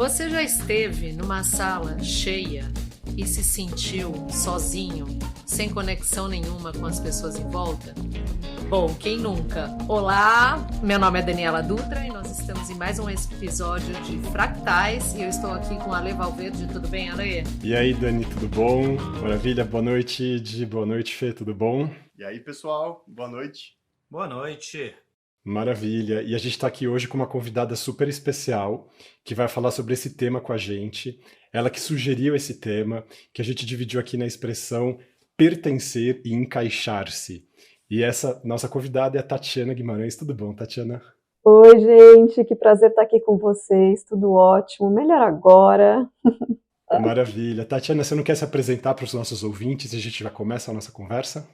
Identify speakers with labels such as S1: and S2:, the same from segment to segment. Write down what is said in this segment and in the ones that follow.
S1: Você já esteve numa sala cheia e se sentiu sozinho, sem conexão nenhuma com as pessoas em volta? Bom, quem nunca? Olá, meu nome é Daniela Dutra e nós estamos em mais um episódio de Fractais e eu estou aqui com a Ale Valverde. Tudo bem, Ale?
S2: E aí, Dani, tudo bom? Maravilha, boa noite, Di, boa noite, Fê, tudo bom?
S3: E aí, pessoal, boa noite.
S4: Boa noite.
S2: Maravilha, e a gente está aqui hoje com uma convidada super especial que vai falar sobre esse tema com a gente. Ela que sugeriu esse tema, que a gente dividiu aqui na expressão pertencer e encaixar-se. E essa nossa convidada é a Tatiana Guimarães. Tudo bom, Tatiana?
S5: Oi, gente, que prazer estar aqui com vocês, tudo ótimo, melhor agora.
S2: Maravilha. Tatiana, você não quer se apresentar para os nossos ouvintes e a gente já começa a nossa conversa?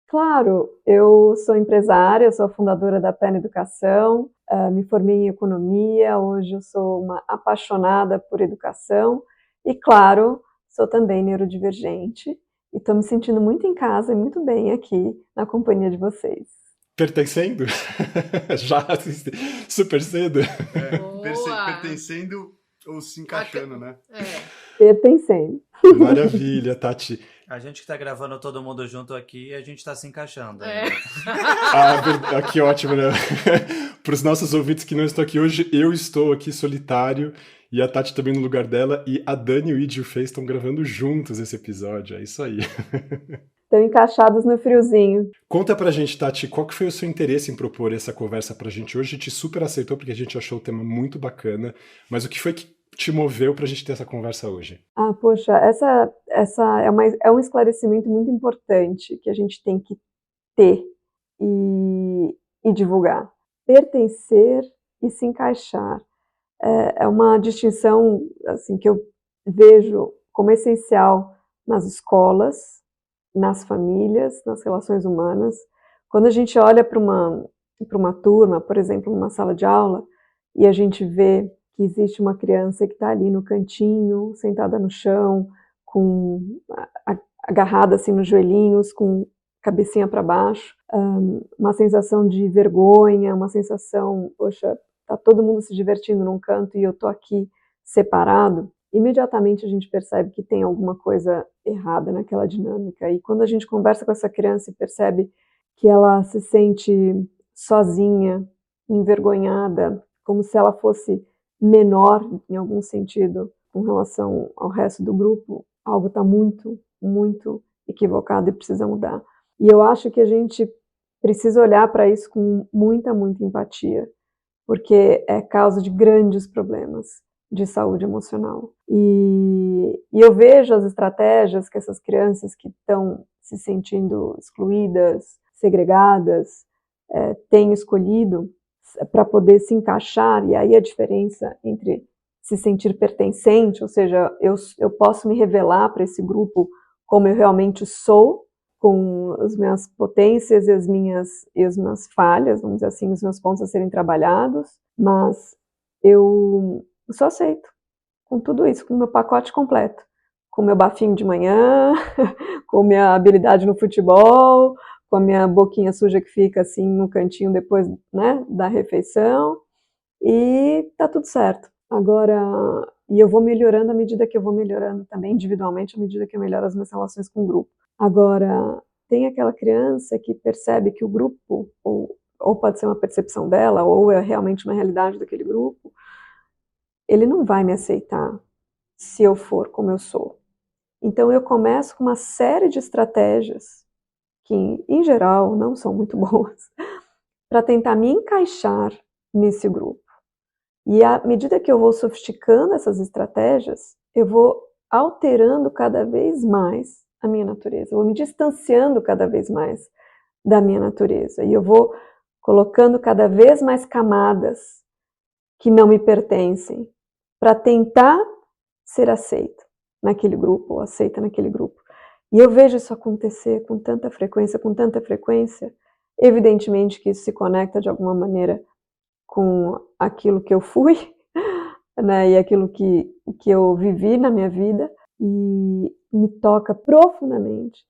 S5: Claro, eu sou empresária, sou a fundadora da Plena Educação, me formei em economia, hoje eu sou uma apaixonada por educação e, claro, sou também neurodivergente e estou me sentindo muito em casa e muito bem aqui na companhia de vocês.
S2: Pertencendo? Já, super cedo?
S3: Pertencendo ou se encaixando, né?
S5: Pertencendo.
S2: Maravilha, Tati.
S4: A gente que tá gravando todo mundo junto aqui, a gente tá se encaixando.
S2: Que ótimo, né? Para os nossos ouvintes que não estão aqui hoje, eu estou aqui solitário e a Tati também no lugar dela e a Dani, o Id e o Fê estão gravando juntos esse episódio, é isso aí.
S5: Estão encaixados no friozinho.
S2: Conta pra gente, Tati, qual que foi o seu interesse em propor essa conversa pra gente hoje? A gente super aceitou porque a gente achou o tema muito bacana, mas o que foi que te moveu pra gente ter essa conversa hoje?
S5: Poxa, essa é um esclarecimento muito importante que a gente tem que ter e divulgar. Pertencer e se encaixar. É uma distinção assim, que eu vejo como essencial nas escolas, nas famílias, nas relações humanas. Quando a gente olha para uma turma, por exemplo, numa sala de aula, e a gente vê que existe uma criança que está ali no cantinho, sentada no chão, agarrada assim nos joelhinhos, com cabecinha para baixo, uma sensação de vergonha, uma sensação, poxa, está todo mundo se divertindo num canto e eu estou aqui separado. Imediatamente a gente percebe que tem alguma coisa errada naquela dinâmica. E quando a gente conversa com essa criança e percebe que ela se sente sozinha, envergonhada, como se ela fosse menor em algum sentido com relação ao resto do grupo, algo está muito, muito equivocado e precisa mudar. E eu acho que a gente precisa olhar para isso com muita, muita empatia, porque é causa de grandes problemas de saúde emocional. E eu vejo as estratégias que essas crianças que estão se sentindo excluídas, segregadas, têm escolhido para poder se encaixar, e aí a diferença entre se sentir pertencente, ou seja, eu posso me revelar para esse grupo como eu realmente sou, com as minhas potências e as minhas falhas, vamos dizer assim, os meus pontos a serem trabalhados, mas eu só aceito, com tudo isso, com o meu pacote completo, com o meu bafinho de manhã, com minha habilidade no futebol, com a minha boquinha suja que fica assim no cantinho depois, né, da refeição, e tá tudo certo. Agora, e eu vou melhorando à medida que eu vou melhorando também individualmente, à medida que eu melhoro as minhas relações com o grupo. Agora, tem aquela criança que percebe que o grupo, ou pode ser uma percepção dela, ou é realmente uma realidade daquele grupo, ele não vai me aceitar se eu for como eu sou. Então eu começo com uma série de estratégias que, em geral, não são muito boas, para tentar me encaixar nesse grupo. E à medida que eu vou sofisticando essas estratégias, eu vou alterando cada vez mais a minha natureza, eu vou me distanciando cada vez mais da minha natureza, e eu vou colocando cada vez mais camadas que não me pertencem, para tentar ser aceita naquele grupo, ou aceita naquele grupo. E eu vejo isso acontecer com tanta frequência, evidentemente que isso se conecta de alguma maneira com aquilo que eu fui, né, e aquilo que eu vivi na minha vida, e me toca profundamente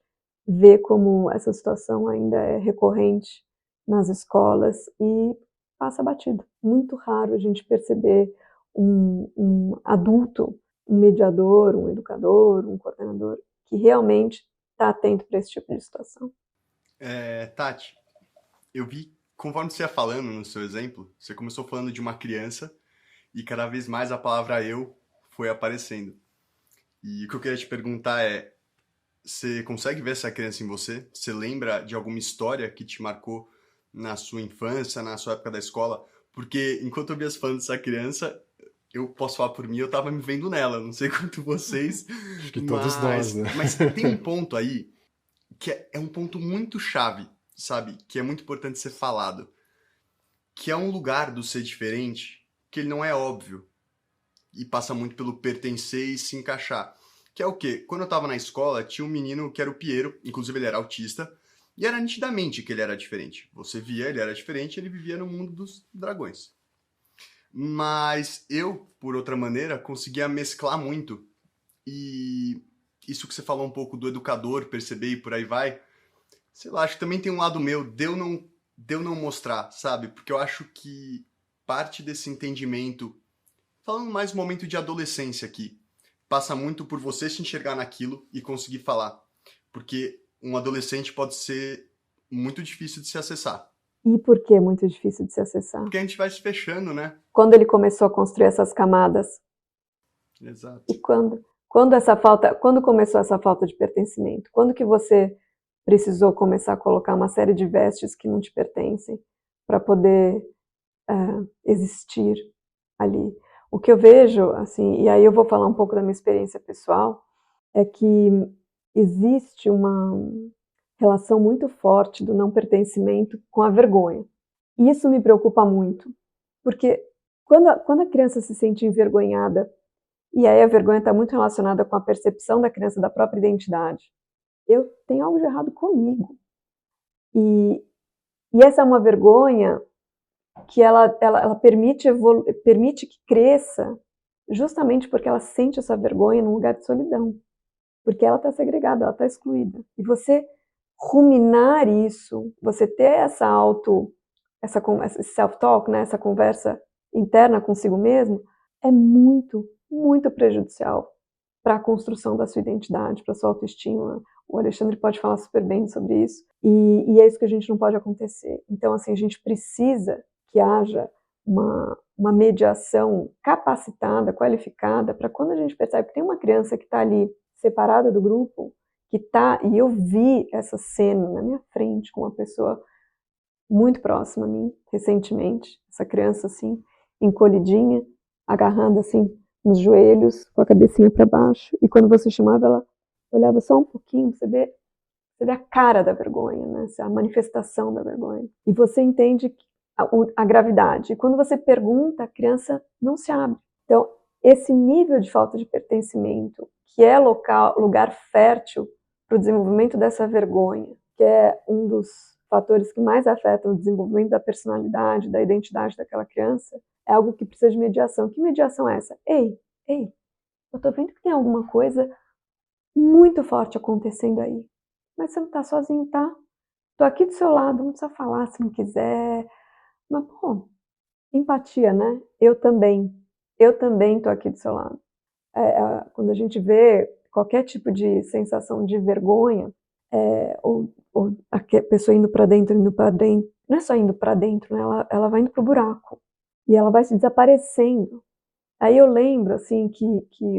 S5: ver como essa situação ainda é recorrente nas escolas e passa batido. Muito raro a gente perceber um adulto, um mediador, um educador, um coordenador, que realmente está atento para esse tipo de situação.
S3: Tati, eu vi, conforme você ia falando no seu exemplo, você começou falando de uma criança e cada vez mais a palavra eu foi aparecendo. E o que eu queria te perguntar é, você consegue ver essa criança em você? Você lembra de alguma história que te marcou na sua infância, na sua época da escola? Porque enquanto eu via falando dessa criança, eu posso falar por mim, eu tava me vendo nela, não sei quanto vocês,
S2: Acho que todos nós, né?
S3: mas tem um ponto aí que é um ponto muito chave, sabe? Que é muito importante ser falado. Que é um lugar do ser diferente que ele não é óbvio. E passa muito pelo pertencer e se encaixar. Que é o quê? Quando eu tava na escola, tinha um menino que era o Piero, inclusive ele era autista, e era nitidamente que ele era diferente. Você via, ele era diferente, ele vivia no mundo dos dragões. Mas eu, por outra maneira, conseguia mesclar muito. E isso que você falou um pouco do educador, perceber e por aí vai, sei lá, acho que também tem um lado meu de eu não mostrar, sabe? Porque eu acho que parte desse entendimento, falando mais um momento de adolescência aqui, passa muito por você se enxergar naquilo e conseguir falar. Porque um adolescente pode ser muito difícil de se acessar.
S5: E por que é muito difícil de se acessar?
S3: Porque a gente vai se fechando, né?
S5: Quando ele começou a construir essas camadas.
S3: Exato.
S5: E quando começou essa falta de pertencimento? Quando que você precisou começar a colocar uma série de vestes que não te pertencem para poder existir ali? O que eu vejo, assim, e aí eu vou falar um pouco da minha experiência pessoal, é que existe uma relação muito forte do não pertencimento com a vergonha. E isso me preocupa muito, porque quando a criança se sente envergonhada, e aí a vergonha está muito relacionada com a percepção da criança da própria identidade, eu tenho algo de errado comigo. E essa é uma vergonha que ela permite que cresça justamente porque ela sente essa vergonha num lugar de solidão. Porque ela está segregada, ela está excluída. E você ruminar isso, você ter esse self-talk, né, essa conversa interna consigo mesmo, é muito, muito prejudicial para a construção da sua identidade, para a sua autoestima. O Alexandre pode falar super bem sobre isso. E é isso que a gente não pode acontecer. Então, assim, a gente precisa que haja uma mediação capacitada, qualificada, para quando a gente percebe que tem uma criança que está ali separada do grupo, e eu vi essa cena na minha frente com uma pessoa muito próxima a mim, recentemente, essa criança assim, encolhidinha, agarrando assim nos joelhos, com a cabecinha para baixo, e quando você chamava, ela olhava só um pouquinho, você vê a cara da vergonha, né? A manifestação da vergonha. E você entende a gravidade. E quando você pergunta, a criança não se abre. Então, esse nível de falta de pertencimento, que é lugar fértil para o desenvolvimento dessa vergonha, que é um dos fatores que mais afetam o desenvolvimento da personalidade, da identidade daquela criança, é algo que precisa de mediação. Que mediação é essa? Ei, eu tô vendo que tem alguma coisa muito forte acontecendo aí. Mas você não tá sozinho, tá? Tô aqui do seu lado, não precisa falar se não quiser. Mas, pô, empatia, né? Eu também tô aqui do seu lado. Quando a gente vê qualquer tipo de sensação de vergonha, ou a pessoa indo para dentro, não é só indo para dentro, né? Ela vai indo pro buraco e ela vai se desaparecendo. Aí eu lembro assim que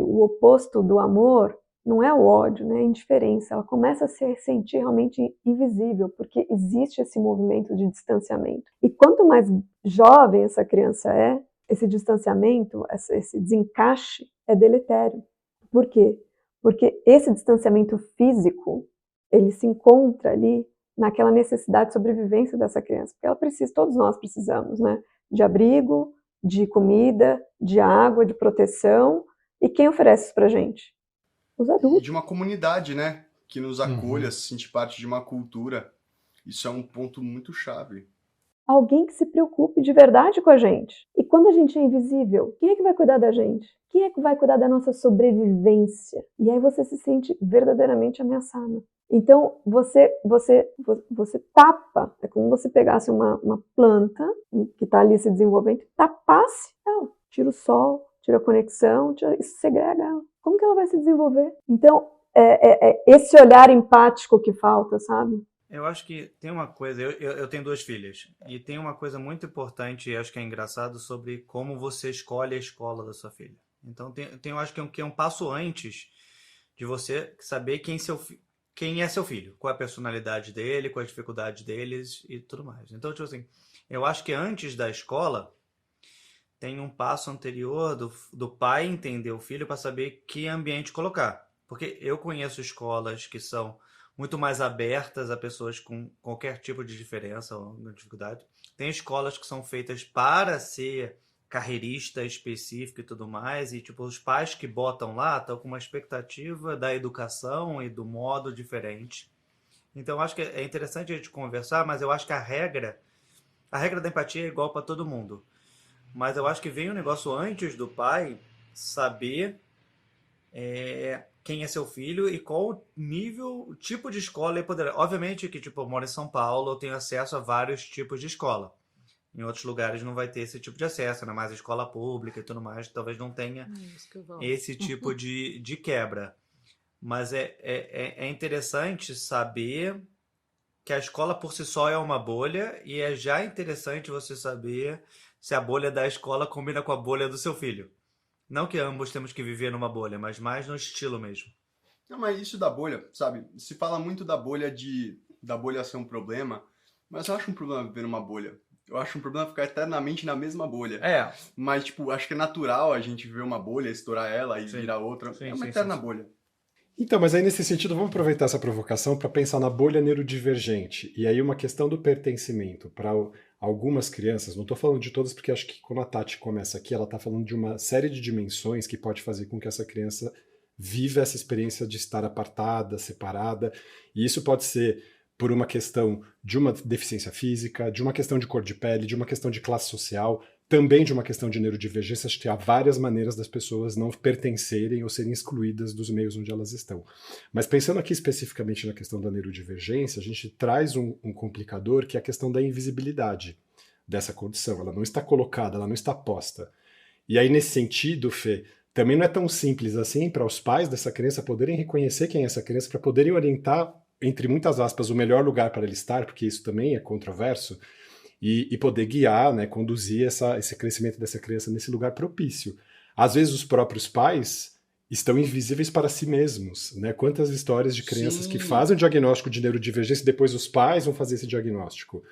S5: o oposto do amor não é o ódio, né? É a indiferença. Ela começa a se sentir realmente invisível, porque existe esse movimento de distanciamento. E quanto mais jovem essa criança é, esse distanciamento, esse desencaixe é deletério. Por quê? Porque esse distanciamento físico, ele se encontra ali naquela necessidade de sobrevivência dessa criança, porque ela precisa, todos nós precisamos, né? De abrigo, de comida, de água, de proteção. E quem oferece isso pra gente? Os adultos.
S3: E de uma comunidade, né? Que nos acolha, se sentir parte de uma cultura. Isso é um ponto muito chave.
S5: Alguém que se preocupe de verdade com a gente. E quando a gente é invisível, quem é que vai cuidar da gente? Quem é que vai cuidar da nossa sobrevivência? E aí você se sente verdadeiramente ameaçado. Então, você tapa, é como se você pegasse uma planta que está ali se desenvolvendo, tapasse ela. Tira o sol, tira a conexão, isso segrega ela. Como que ela vai se desenvolver? Então, esse olhar empático que falta, sabe?
S4: Eu acho que tem uma coisa, eu tenho 2 filhas, e tem uma coisa muito importante, e acho que é engraçado, sobre como você escolhe a escola da sua filha. Então, eu acho que é um passo antes de você saber quem é seu filho, qual é a personalidade dele, qual é a dificuldade deles e tudo mais. Então, tipo assim, eu acho que antes da escola, tem um passo anterior do pai entender o filho para saber que ambiente colocar. Porque eu conheço escolas que são muito mais abertas a pessoas com qualquer tipo de diferença ou dificuldade. Tem escolas que são feitas para ser carreirista específico e tudo mais, e tipo, os pais que botam lá estão com uma expectativa da educação e do modo diferente. Então, eu acho que é interessante a gente conversar, mas eu acho que a regra da empatia é igual para todo mundo. Mas eu acho que vem um negócio antes do pai saber quem é seu filho e qual o nível, o tipo de escola ele poderá. Obviamente que, tipo, eu moro em São Paulo, eu tenho acesso a vários tipos de escola. Em outros lugares não vai ter esse tipo de acesso, ainda mais escola pública e tudo mais, talvez não tenha esse tipo de quebra. Mas é interessante saber que a escola por si só é uma bolha, e é já interessante você saber se a bolha da escola combina com a bolha do seu filho. Não que ambos temos que viver numa bolha, mas mais no estilo mesmo.
S3: Não, mas isso da bolha, sabe? Se fala muito da bolha ser um problema, mas eu acho um problema viver numa bolha. Eu acho um problema ficar eternamente na mesma bolha. Mas, tipo, acho que é natural a gente ver uma bolha, estourar ela e virar outra. É uma eterna bolha.
S2: Então, mas aí nesse sentido, vamos aproveitar essa provocação para pensar na bolha neurodivergente. E aí uma questão do pertencimento para algumas crianças, não estou falando de todas, porque acho que quando a Tati começa aqui, ela está falando de uma série de dimensões que pode fazer com que essa criança viva essa experiência de estar apartada, separada, e isso pode ser por uma questão de uma deficiência física, de uma questão de cor de pele, de uma questão de classe social, também de uma questão de neurodivergência. Acho que há várias maneiras das pessoas não pertencerem ou serem excluídas dos meios onde elas estão. Mas pensando aqui especificamente na questão da neurodivergência, a gente traz um complicador que é a questão da invisibilidade dessa condição. Ela não está colocada, ela não está posta. E aí, nesse sentido, Fê, também não é tão simples assim para os pais dessa criança poderem reconhecer quem é essa criança, para poderem orientar, entre muitas aspas, o melhor lugar para ele estar, porque isso também é controverso, e poder guiar, né, conduzir esse crescimento dessa criança nesse lugar propício. Às vezes os próprios pais estão invisíveis para si mesmos, né? Quantas histórias de crianças que fazem o diagnóstico de neurodivergência e depois os pais vão fazer esse diagnóstico.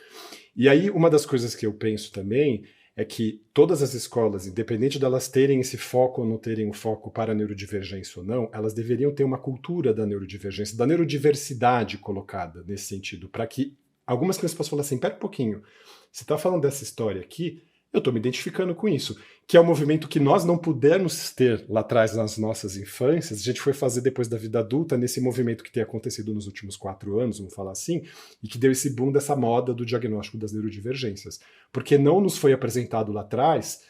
S2: E aí uma das coisas que eu penso também é que todas as escolas, independente delas terem esse foco ou não terem um foco para a neurodivergência ou não, elas deveriam ter uma cultura da neurodivergência, da neurodiversidade colocada nesse sentido, para que algumas crianças possam falar assim, pera um pouquinho, você está falando dessa história aqui, eu estou me identificando com isso, que é um movimento que nós não pudemos ter lá atrás nas nossas infâncias, a gente foi fazer depois da vida adulta, nesse movimento que tem acontecido nos últimos 4 anos, vamos falar assim, e que deu esse boom dessa moda do diagnóstico das neurodivergências. Porque não nos foi apresentado lá atrás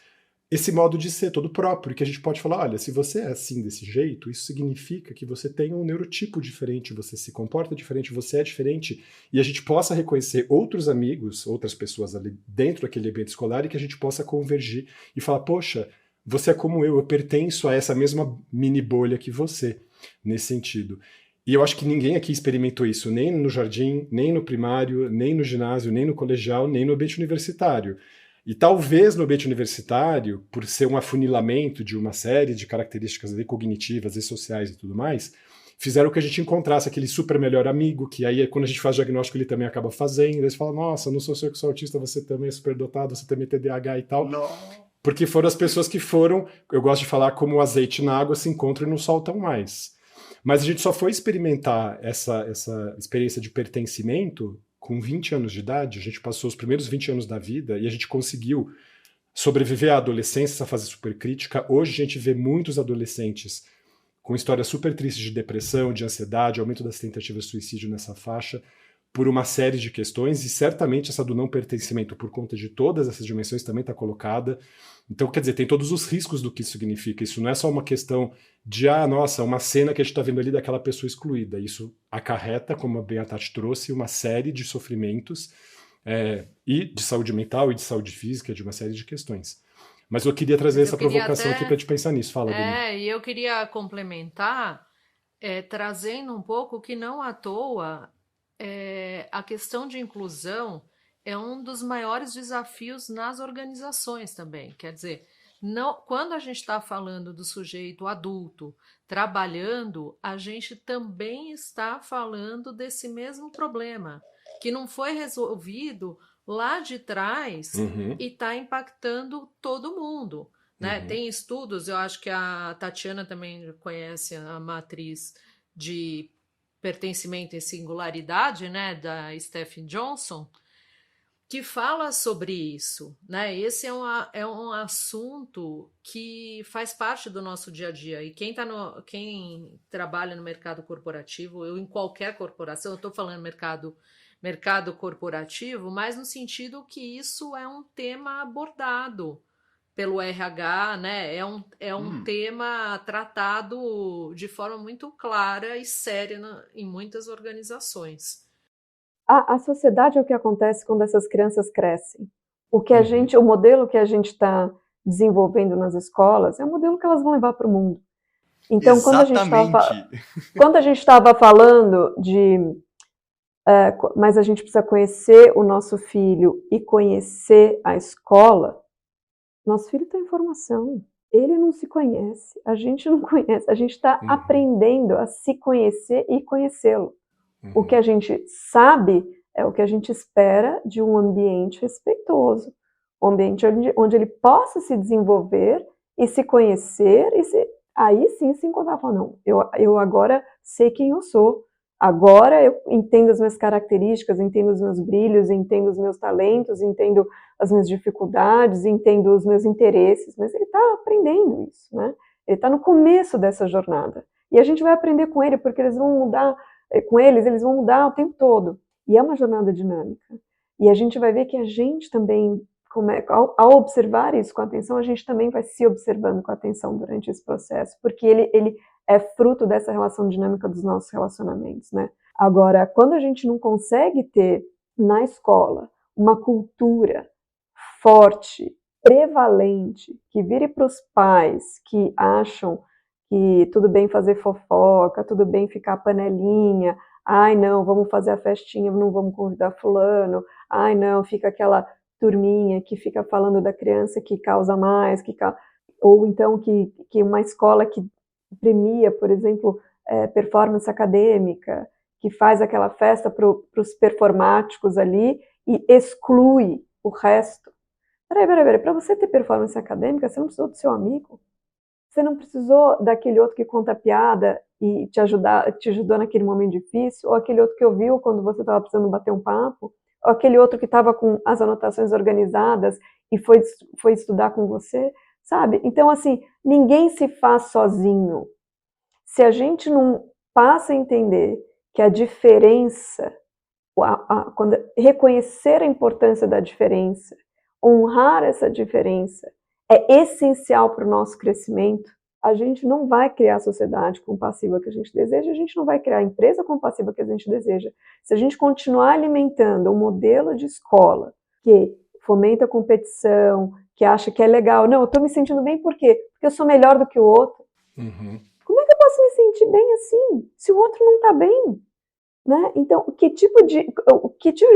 S2: esse modo de ser todo próprio, que a gente pode falar, olha, se você é assim desse jeito, isso significa que você tem um neurotipo diferente, você se comporta diferente, você é diferente, e a gente possa reconhecer outros amigos, outras pessoas ali dentro daquele ambiente escolar, e que a gente possa convergir e falar, poxa, você é como eu pertenço a essa mesma mini bolha que você, nesse sentido. E eu acho que ninguém aqui experimentou isso, nem no jardim, nem no primário, nem no ginásio, nem no colegial, nem no ambiente universitário. E talvez no ambiente universitário, por ser um afunilamento de uma série de características ali cognitivas e sociais e tudo mais, fizeram que a gente encontrasse aquele super melhor amigo, que aí quando a gente faz diagnóstico ele também acaba fazendo, aí você fala, nossa, não sou eu que sou autista, você também é superdotado, você também tem TDAH e tal.
S3: Não.
S2: Porque foram as pessoas que foram, eu gosto de falar como o azeite na água, se encontram e não soltam mais. Mas a gente só foi experimentar essa experiência de pertencimento com 20 anos de idade. A gente passou os primeiros 20 anos da vida e a gente conseguiu sobreviver à adolescência, essa fase super crítica. Hoje a gente vê muitos adolescentes com histórias super tristes de depressão, de ansiedade, aumento das tentativas de suicídio nessa faixa, por uma série de questões, e certamente essa do não pertencimento, por conta de todas essas dimensões, também está colocada. Então, quer dizer, tem todos os riscos do que isso significa. Isso não é só uma questão de, nossa, uma cena que a gente está vendo ali daquela pessoa excluída. Isso acarreta, como bem a Tati trouxe, uma série de sofrimentos, e de saúde mental e de saúde física, de uma série de questões. Mas eu queria trazer
S1: Mas
S2: essa
S1: eu queria
S2: provocação aqui
S1: até.
S2: para te pensar nisso. Fala, Dani.
S1: E eu queria complementar, trazendo um pouco que não à toa a questão de inclusão é um dos maiores desafios nas organizações também. Quer dizer, não, quando a gente está falando do sujeito adulto trabalhando, a gente também está falando desse mesmo problema, que não foi resolvido lá de trás
S2: Uhum,
S1: e está impactando todo mundo. Né?
S2: uhum.
S1: Tem estudos, eu acho que a Tatiana também conhece a matriz de pertencimento em singularidade, né, da Stephen Johnson, que fala sobre isso, né? Esse é um assunto que faz parte do nosso dia a dia. E quem trabalha no mercado corporativo, eu em qualquer corporação, eu estou falando mercado corporativo, mas no sentido que isso é um tema abordado pelo RH, né? É um
S3: Hum,
S1: tema tratado de forma muito clara e séria em muitas organizações.
S5: A sociedade é o que acontece quando essas crianças crescem.
S2: Uhum.
S5: O modelo que a gente está desenvolvendo nas escolas é o modelo que elas vão levar para o mundo. Então,
S3: exatamente.
S5: quando a gente estava falando de, mas a gente precisa conhecer o nosso filho e conhecer a escola, nosso filho está em formação. Ele não se conhece, a gente não conhece, a gente está
S2: Uhum,
S5: aprendendo a se conhecer e conhecê-lo. O que
S2: uhum,
S5: a gente sabe é o que a gente espera de um ambiente respeitoso, um ambiente onde ele possa se desenvolver e se conhecer aí sim se encontrar. Falar, não, eu agora sei quem eu sou, agora eu entendo as minhas características, entendo os meus brilhos, entendo os meus talentos, entendo as minhas dificuldades, entendo os meus interesses, mas ele está aprendendo isso, né? Ele está no começo dessa jornada. E a gente vai aprender com ele, porque eles vão mudar com eles vão mudar o tempo todo. E é uma jornada dinâmica. E a gente vai ver que a gente também, ao observar isso com atenção, a gente também vai se observando com atenção durante esse processo, porque ele é fruto dessa relação dinâmica dos nossos relacionamentos, né? Agora, quando a gente não consegue ter na escola uma cultura forte, prevalente, que vire para os pais que acham que tudo bem fazer fofoca, tudo bem ficar panelinha, ai não, vamos fazer a festinha, não vamos convidar fulano, ai não, fica aquela turminha que fica falando da criança que causa mais, ou então que uma escola que premia, por exemplo, performance acadêmica, que faz aquela festa para os performáticos ali e exclui o resto. Peraí, para você ter performance acadêmica, você não precisou do seu amigo. Você não precisou daquele outro que conta piada e te ajudou naquele momento difícil, ou aquele outro que ouviu quando você estava precisando bater um papo, ou aquele outro que estava com as anotações organizadas e foi estudar com você, sabe? Então, assim, ninguém se faz sozinho. Se a gente não passa a entender que a diferença, quando reconhecer a importância da diferença, honrar essa diferença, é essencial para o nosso crescimento, a gente não vai criar a sociedade compassiva que a gente deseja, a gente não vai criar a empresa compassiva que a gente deseja. Se a gente continuar alimentando um modelo de escola que fomenta a competição, que acha que é legal, não, eu estou me sentindo bem por quê? Porque eu sou melhor do que o outro.
S2: uhum.
S5: Como é que eu posso me sentir bem assim, se o outro não está bem? Né? Então, que tipo de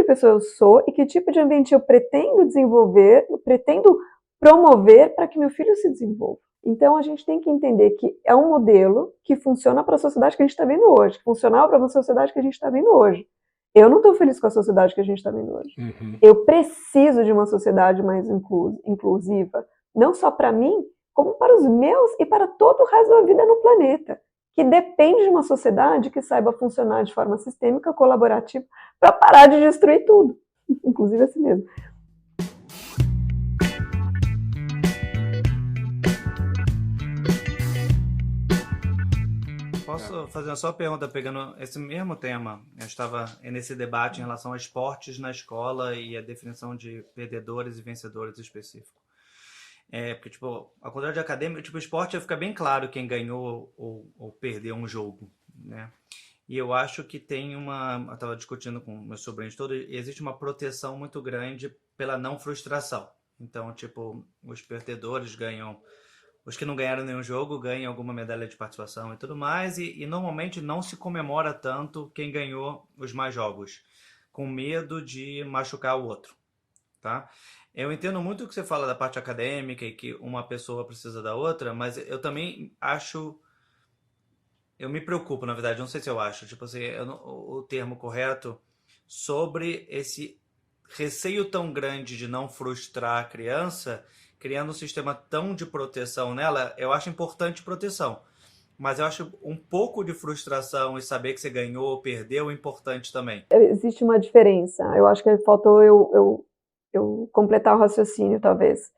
S5: pessoa eu sou e que tipo de ambiente eu pretendo desenvolver, eu pretendo promover para que meu filho se desenvolva. Então, a gente tem que entender que é um modelo que funciona para a sociedade que a gente está vendo hoje, que funcionava para a sociedade que a gente está vendo hoje. Eu não estou feliz com a sociedade que a gente está vendo hoje.
S2: Uhum.
S5: Eu preciso de uma sociedade mais inclusiva, não só para mim, como para os meus e para todo o resto da vida no planeta, que depende de uma sociedade que saiba funcionar de forma sistêmica, colaborativa, para parar de destruir tudo, inclusive a si mesmo.
S4: Posso fazer uma só pergunta pegando esse mesmo tema? Eu estava nesse debate em relação a esportes na escola e a definição de perdedores e vencedores específicos. Porque, tipo, a quantidade acadêmica, tipo, o esporte fica bem claro quem ganhou ou perdeu um jogo, né? E eu acho que tem eu estava discutindo com meus sobrinhos todos, existe uma proteção muito grande pela não frustração. Então, tipo, os perdedores ganham, os que não ganharam nenhum jogo ganham alguma medalha de participação e tudo mais, e normalmente não se comemora tanto quem ganhou os mais jogos, com medo de machucar o outro, tá? Eu entendo muito o que você fala da parte acadêmica e que uma pessoa precisa da outra, mas eu também acho, eu me preocupo, na verdade, não sei se eu acho, tipo assim, o termo correto, sobre esse receio tão grande de não frustrar a criança, criando um sistema tão de proteção nela. Eu acho importante proteção, mas eu acho um pouco de frustração e saber que você ganhou ou perdeu importante também.
S5: Existe uma diferença. Eu acho que faltou eu completar o raciocínio, talvez.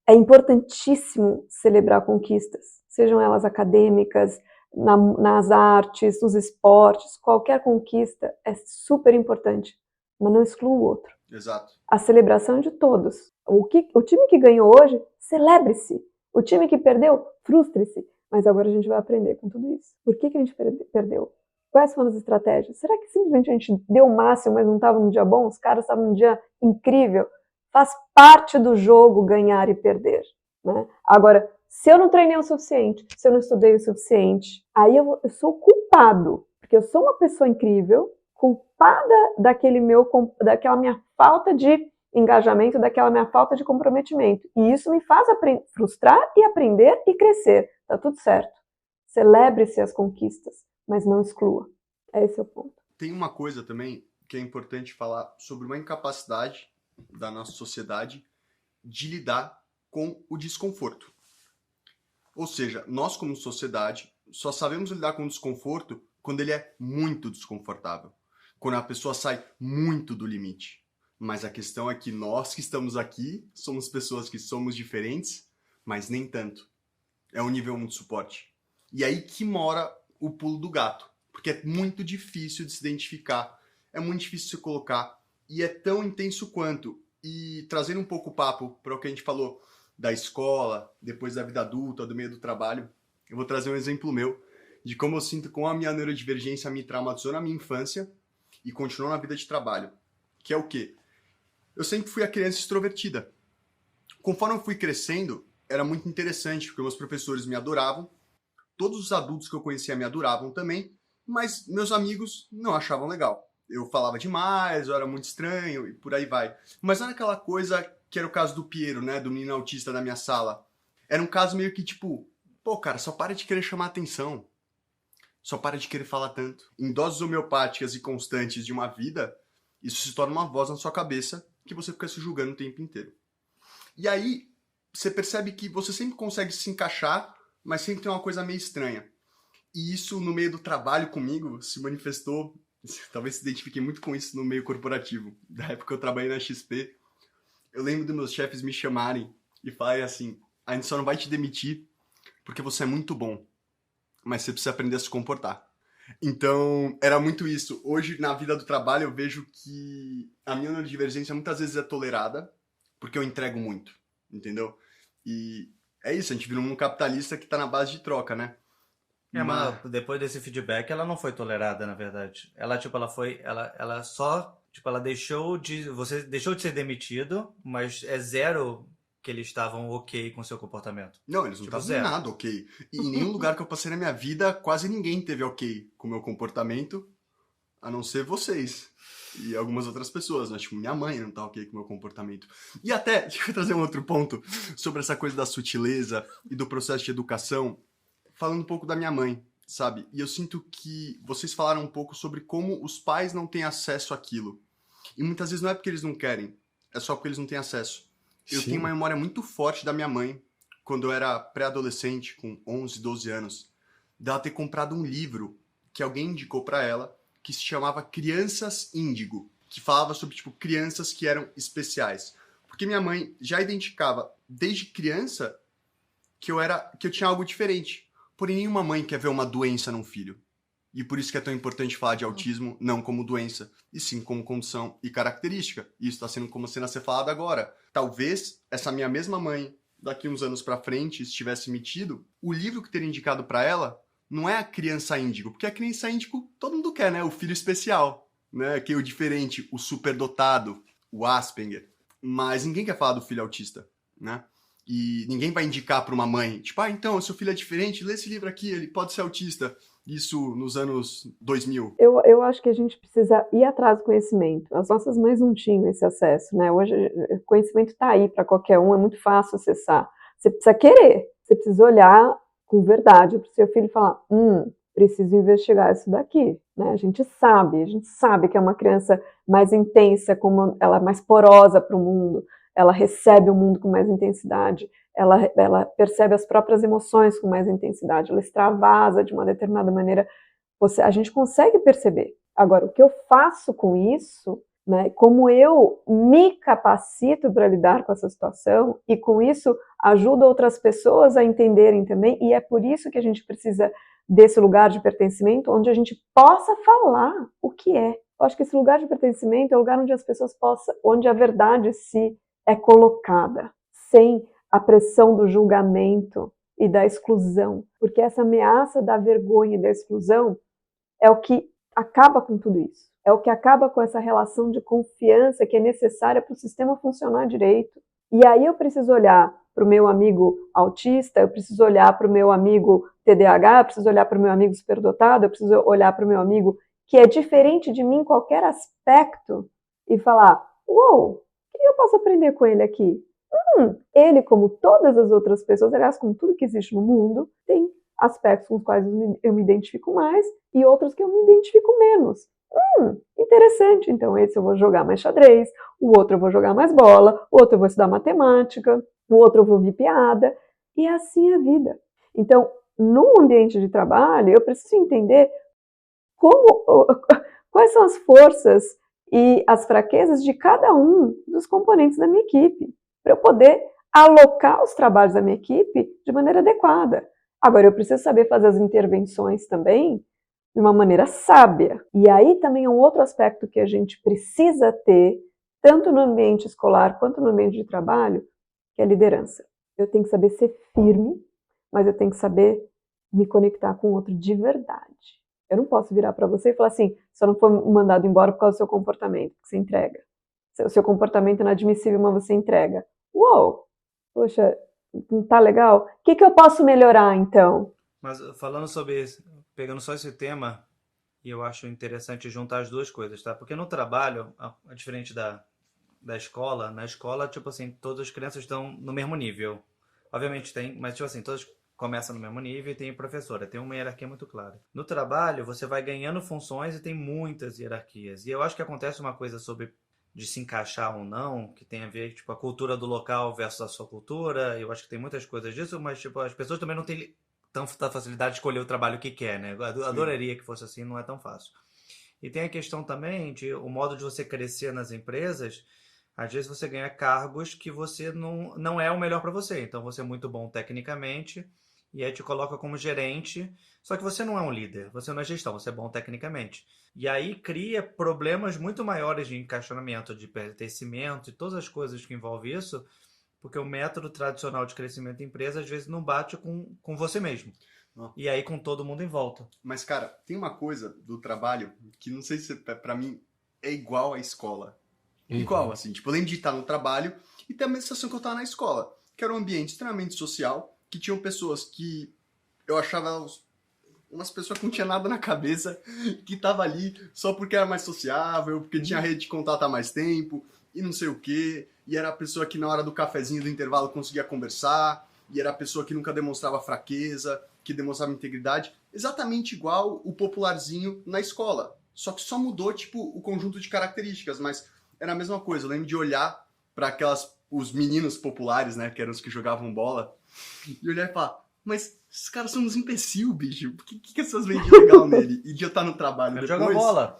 S5: É importantíssimo celebrar conquistas, sejam elas acadêmicas, nas artes, nos esportes, qualquer conquista é super importante, mas não exclua o outro.
S3: Exato.
S5: A celebração de todos. O time que ganhou hoje, celebre-se. O time que perdeu, frustre-se. Mas agora a gente vai aprender com tudo isso. Por que a gente perdeu? Quais foram as estratégias? Será que simplesmente a gente deu o máximo, mas não estava num dia bom? Os caras estavam num dia incrível? Faz parte do jogo ganhar e perder, né? Agora, se eu não treinei o suficiente, se eu não estudei o suficiente, aí eu sou culpado, porque eu sou uma pessoa incrível, culpada daquela minha falta de engajamento, daquela minha falta de comprometimento. E isso me faz frustrar e aprender e crescer. Tá tudo certo. Celebre-se as conquistas, mas não exclua. Esse é o ponto.
S3: Tem uma coisa também que é importante falar sobre uma incapacidade da nossa sociedade de lidar com o desconforto. Ou seja, nós como sociedade só sabemos lidar com o desconforto quando ele é muito desconfortável, quando a pessoa sai muito do limite. Mas a questão é que nós que estamos aqui somos pessoas que somos diferentes, mas nem tanto. É um nível 1 de suporte. E aí que mora o pulo do gato, porque é muito difícil de se identificar, é muito difícil de se colocar, e é tão intenso quanto. E trazendo um pouco o papo para o que a gente falou da escola, depois da vida adulta, do meio do trabalho, eu vou trazer um exemplo meu de como eu sinto como a minha neurodivergência me traumatizou na minha infância e continuou na vida de trabalho. Que é o quê? Eu sempre fui a criança extrovertida. Conforme eu fui crescendo, era muito interessante, porque meus professores me adoravam, todos os adultos que eu conhecia me adoravam também, mas meus amigos não achavam legal. Eu falava demais, eu era muito estranho e por aí vai. Mas não era aquela coisa que era o caso do Piero, né, do menino autista da minha sala. Era um caso meio que tipo, pô, cara, só para de querer chamar atenção. Só para de querer falar tanto. Em doses homeopáticas e constantes de uma vida, isso se torna uma voz na sua cabeça que você fica se julgando o tempo inteiro. E aí, você percebe que você sempre consegue se encaixar, mas sempre tem uma coisa meio estranha. E isso, no meio do trabalho comigo, se manifestou, talvez se identifique muito com isso no meio corporativo. Da época que eu trabalhei na XP, eu lembro dos meus chefes me chamarem e falarem assim, a gente só não vai te demitir porque você é muito bom, mas você precisa aprender a se comportar. Então, era muito isso. Hoje, na vida do trabalho, eu vejo que a minha neurodivergência muitas vezes é tolerada porque eu entrego muito, entendeu? E é isso, a gente vive num mundo capitalista que tá na base de troca, né?
S4: Mas depois desse feedback, ela não foi tolerada, na verdade. Ela, tipo, ela só, tipo, você deixou de ser demitido, mas é zero que eles estavam ok com o seu comportamento.
S3: Não, eles não
S4: Tipo,
S3: estavam
S4: zero.
S3: nada ok. E em nenhum lugar que eu passei na minha vida, quase ninguém teve ok com o meu comportamento, a não ser vocês. E algumas outras pessoas, né? Tipo, minha mãe não tá ok com o meu comportamento. E até, deixa eu trazer um outro ponto sobre essa coisa da sutileza e do processo de educação, falando um pouco da minha mãe, sabe? E eu sinto que vocês falaram um pouco sobre como os pais não têm acesso àquilo. E muitas vezes não é porque eles não querem, é só porque eles não têm acesso. Eu
S2: Sim.
S3: tenho uma memória muito forte da minha mãe, quando eu era pré-adolescente, com 11, 12 anos, dela ter comprado um livro que alguém indicou pra ela, que se chamava Crianças Índigo, que falava sobre, tipo, crianças que eram especiais. Porque minha mãe já identificava, desde criança, que eu tinha algo diferente. Porém, nenhuma mãe quer ver uma doença num filho. E por isso que é tão importante falar de autismo, não como doença, e sim como condição e característica. E isso está sendo como sendo a ser falado agora. Talvez essa minha mesma mãe, daqui uns anos pra frente, se tivesse metido, o livro que teria indicado pra ela não é a criança índigo, porque a criança índigo todo mundo quer, né? O filho especial, né? Que é o diferente, o superdotado, o Asperger. Mas ninguém quer falar do filho autista, né? E ninguém vai indicar para uma mãe, tipo, então, seu filho é diferente, lê esse livro aqui, ele pode ser autista. Isso nos anos 2000.
S5: Eu acho que a gente precisa ir atrás do conhecimento. As nossas mães não tinham esse acesso, né? Hoje o conhecimento está aí para qualquer um, é muito fácil acessar. Você precisa querer, você precisa olhar com verdade para o seu filho e falar, preciso investigar isso daqui, né? A gente sabe que é uma criança mais intensa, como ela é mais porosa para o mundo, ela recebe o mundo com mais intensidade, ela percebe as próprias emoções com mais intensidade, ela extravasa de uma determinada maneira, a gente consegue perceber. Agora, o que eu faço com isso, né, como eu me capacito para lidar com essa situação, e com isso ajudo outras pessoas a entenderem também, e é por isso que a gente precisa desse lugar de pertencimento, onde a gente possa falar o que é. Eu acho que esse lugar de pertencimento é o lugar onde as pessoas onde a verdade se é colocada, sem a pressão do julgamento e da exclusão, porque essa ameaça da vergonha e da exclusão é o que acaba com tudo isso, é o que acaba com essa relação de confiança que é necessária para o sistema funcionar direito. E aí eu preciso olhar para o meu amigo autista, eu preciso olhar para o meu amigo TDAH, eu preciso olhar para o meu amigo superdotado, eu preciso olhar para o meu amigo que é diferente de mim em qualquer aspecto e falar, uou, o que eu posso aprender com ele aqui? Ele, como todas as outras pessoas, aliás, como tudo que existe no mundo, tem aspectos com os quais eu me identifico mais e outros que eu me identifico menos. Interessante, então esse eu vou jogar mais xadrez, o outro eu vou jogar mais bola, o outro eu vou estudar matemática, o outro eu vou ouvir piada, e assim é a vida. Então, num ambiente de trabalho, eu preciso entender quais são as forças e as fraquezas de cada um dos componentes da minha equipe, para eu poder alocar os trabalhos da minha equipe de maneira adequada. Agora, eu preciso saber fazer as intervenções também de uma maneira sábia. E aí também é um outro aspecto que a gente precisa ter, tanto no ambiente escolar quanto no ambiente de trabalho, que é a liderança. Eu tenho que saber ser firme, mas eu tenho que saber me conectar com o outro de verdade. Eu não posso virar para você e falar assim, só não foi mandado embora por causa do seu comportamento, que você entrega. O seu comportamento é inadmissível, mas você entrega. Uou! Poxa, não tá legal? O que eu posso melhorar, então?
S4: Mas falando sobre isso, pegando só esse tema, e eu acho interessante juntar as duas coisas, tá? Porque no trabalho, diferente da escola, na escola, tipo assim, todas as crianças estão no mesmo nível. Obviamente tem, mas tipo assim, todas começam no mesmo nível e tem professora, tem uma hierarquia muito clara. No trabalho, você vai ganhando funções e tem muitas hierarquias. E eu acho que acontece uma coisa sobre de se encaixar ou não, que tem a ver, tipo, a cultura do local versus a sua cultura. Eu acho que tem muitas coisas disso, mas, tipo, as pessoas também não têm tanta facilidade de escolher o trabalho que quer, né? Eu adoraria que fosse assim, não é tão fácil. E tem a questão também de o modo de você crescer nas empresas. Às vezes você ganha cargos que você não é o melhor para você. Então você é muito bom tecnicamente e aí te coloca como gerente, só que você não é um líder, você não é gestão, você é bom tecnicamente. E aí cria problemas muito maiores de encaixamento, de pertencimento e todas as coisas que envolvem isso, porque o método tradicional de crescimento da empresa às vezes não bate com você mesmo. E aí com todo mundo em volta.
S3: Mas, cara, tem uma coisa do trabalho que não sei se pra mim é igual à escola. Igual, assim. Tipo, eu lembro de estar no trabalho e ter a mesma sensação que eu estava na escola. Que era um ambiente extremamente social, que tinham pessoas que eu achava umas pessoas que não tinha nada na cabeça, que tava ali só porque era mais sociável, porque tinha rede de contato há mais tempo, e não sei o quê. E era a pessoa que na hora do cafezinho do intervalo conseguia conversar, e era a pessoa que nunca demonstrava fraqueza, que demonstrava integridade. Exatamente igual o popularzinho na escola. Só que só mudou, tipo, o conjunto de características, mas era a mesma coisa. Eu lembro de olhar para os meninos populares, né, que eram os que jogavam bola, e olhar e falar, mas esses caras são uns imbecil, bicho. O que as pessoas veem de legal nele? E de eu estar no trabalho depois...
S4: Joga bola.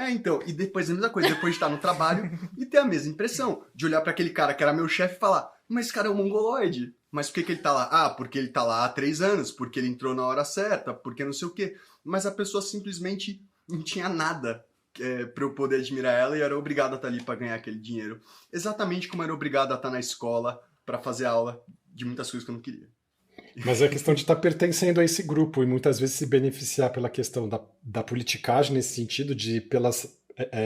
S3: Então, e depois a mesma coisa, depois de estar no trabalho e ter a mesma impressão, de olhar para aquele cara que era meu chefe e falar, mas esse cara é um mongoloide. Mas por que ele tá lá? Ah, porque ele tá lá há 3 anos, porque ele entrou na hora certa, porque não sei o quê. Mas a pessoa simplesmente não tinha nada para eu poder admirar ela e eu era obrigado a estar ali para ganhar aquele dinheiro. Exatamente como eu era obrigado a estar na escola para fazer aula de muitas coisas que eu não queria.
S2: Mas é a questão de estar pertencendo a esse grupo e muitas vezes se beneficiar pela questão da politicagem nesse sentido, de pelas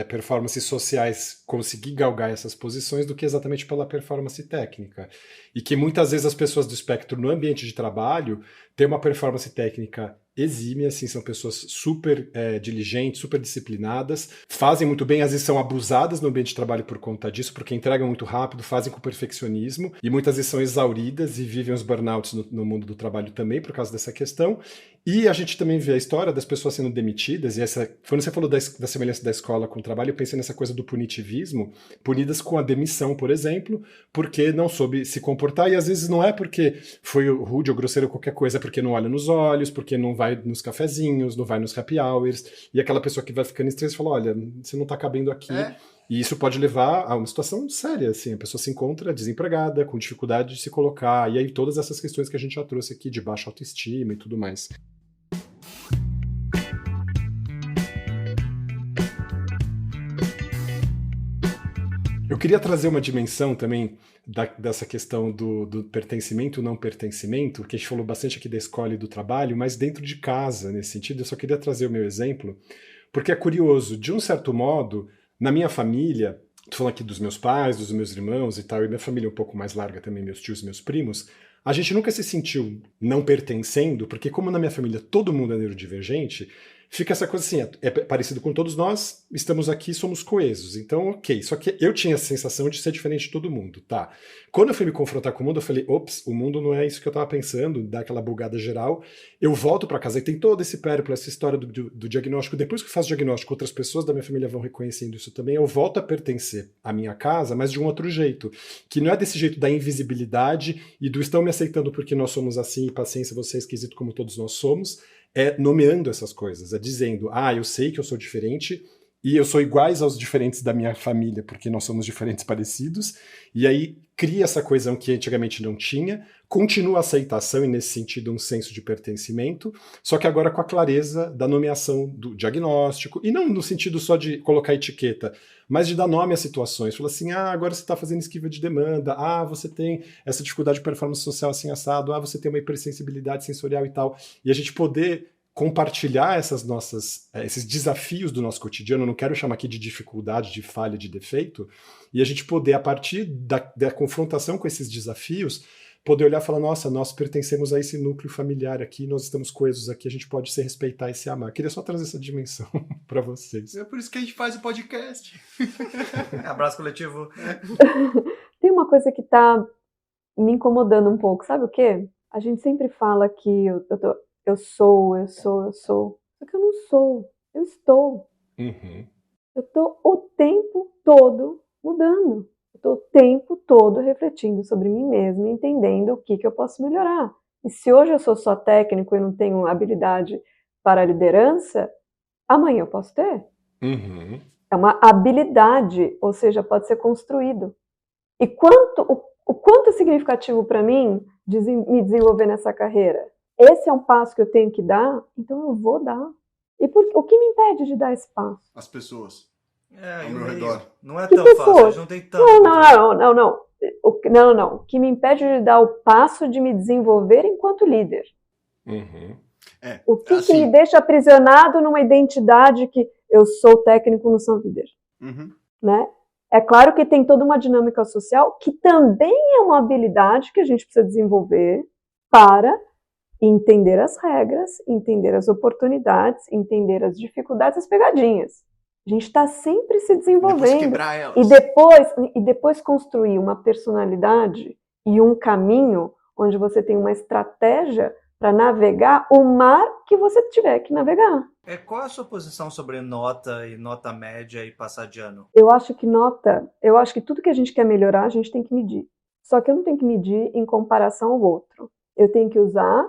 S2: performances sociais conseguir galgar essas posições do que exatamente pela performance técnica. E que muitas vezes as pessoas do espectro no ambiente de trabalho têm uma performance técnica exímia, assim, são pessoas super diligentes, super disciplinadas, fazem muito bem, às vezes são abusadas no ambiente de trabalho por conta disso, porque entregam muito rápido, fazem com perfeccionismo, e muitas vezes são exauridas e vivem os burnouts no mundo do trabalho também, por causa dessa questão. E a gente também vê a história das pessoas sendo demitidas, e quando você falou da semelhança da escola com o trabalho, eu pensei nessa coisa do punitivismo, punidas com a demissão, por exemplo, porque não soube se comportar, e às vezes não é porque foi rude ou grosseiro ou qualquer coisa, é porque não olha nos olhos, porque não vai nos cafezinhos, não vai nos happy hours, e aquela pessoa que vai ficando estressada fala, olha, você não tá cabendo aqui. E isso pode levar a uma situação séria, assim, a pessoa se encontra desempregada, com dificuldade de se colocar, e aí todas essas questões que a gente já trouxe aqui, de baixa autoestima e tudo mais. Eu queria trazer uma dimensão também dessa questão do pertencimento ou não pertencimento, que a gente falou bastante aqui da escola e do trabalho, mas dentro de casa, nesse sentido, eu só queria trazer o meu exemplo, porque é curioso, de um certo modo, na minha família, tô falando aqui dos meus pais, dos meus irmãos e tal, e minha família é um pouco mais larga também, meus tios e meus primos, a gente nunca se sentiu não pertencendo, porque como na minha família todo mundo é neurodivergente, fica essa coisa assim, é parecido com todos nós, estamos aqui, somos coesos. Então, ok. Só que eu tinha a sensação de ser diferente de todo mundo, tá? Quando eu fui me confrontar com o mundo, eu falei, ops, o mundo não é isso que eu tava pensando, dá aquela bugada geral. Eu volto pra casa e tem todo esse périplo, essa história do diagnóstico. Depois que eu faço o diagnóstico, outras pessoas da minha família vão reconhecendo isso também. Eu volto a pertencer à minha casa, mas de um outro jeito. Que não é desse jeito da invisibilidade e do estão me aceitando porque nós somos assim, e paciência, você é esquisito como todos nós somos. É nomeando essas coisas, é dizendo, eu sei que eu sou diferente e eu sou iguais aos diferentes da minha família, porque nós somos diferentes parecidos, e aí cria essa coesão que antigamente não tinha, continua a aceitação e nesse sentido um senso de pertencimento, só que agora com a clareza da nomeação do diagnóstico, e não no sentido só de colocar etiqueta, mas de dar nome às situações. Fala assim, agora você está fazendo esquiva de demanda, você tem essa dificuldade de performance social assim assado, você tem uma hipersensibilidade sensorial e tal. E a gente poder compartilhar esses desafios do nosso cotidiano, eu não quero chamar aqui de dificuldade, de falha, de defeito, e a gente poder, a partir da confrontação com esses desafios, poder olhar e falar, nossa, nós pertencemos a esse núcleo familiar aqui, nós estamos coesos aqui, a gente pode se respeitar e se amar. Queria só trazer essa dimensão para vocês.
S3: É por isso que a gente faz o podcast.
S4: Abraço coletivo.
S5: Tem uma coisa que tá me incomodando um pouco, sabe o quê? A gente sempre fala que eu sou. Só que eu não sou, eu estou.
S2: Uhum.
S5: Eu estou o tempo todo mudando. Eu estou o tempo todo refletindo sobre mim mesma, entendendo o que eu posso melhorar. E se hoje eu sou só técnico e não tenho habilidade para a liderança, amanhã eu posso ter.
S2: Uhum.
S5: É uma habilidade, ou seja, pode ser construído. E o quanto é significativo para mim me desenvolver nessa carreira? Esse é um passo que eu tenho que dar, então eu vou dar. E o que me impede de dar esse passo?
S3: As pessoas
S4: ao
S3: meu redor.
S4: Não é tão fácil, a gente não tem tanto.
S5: Não. O que me impede de dar o passo de me desenvolver enquanto líder?
S2: Uhum.
S5: O que me deixa aprisionado numa identidade que eu sou técnico, não sou líder?
S3: Uhum.
S5: Né? É claro que tem toda uma dinâmica social que também é uma habilidade que a gente precisa desenvolver para entender as regras, entender as oportunidades, entender as dificuldades, as pegadinhas. A gente está sempre se desenvolvendo.
S3: Quebrar elas.
S5: E depois construir uma personalidade e um caminho onde você tem uma estratégia para navegar o mar que você tiver que navegar.
S4: Qual é a sua posição sobre nota e nota média e passar de ano?
S5: Eu acho que tudo que a gente quer melhorar, a gente tem que medir. Só que eu não tenho que medir em comparação ao outro. Eu tenho que usar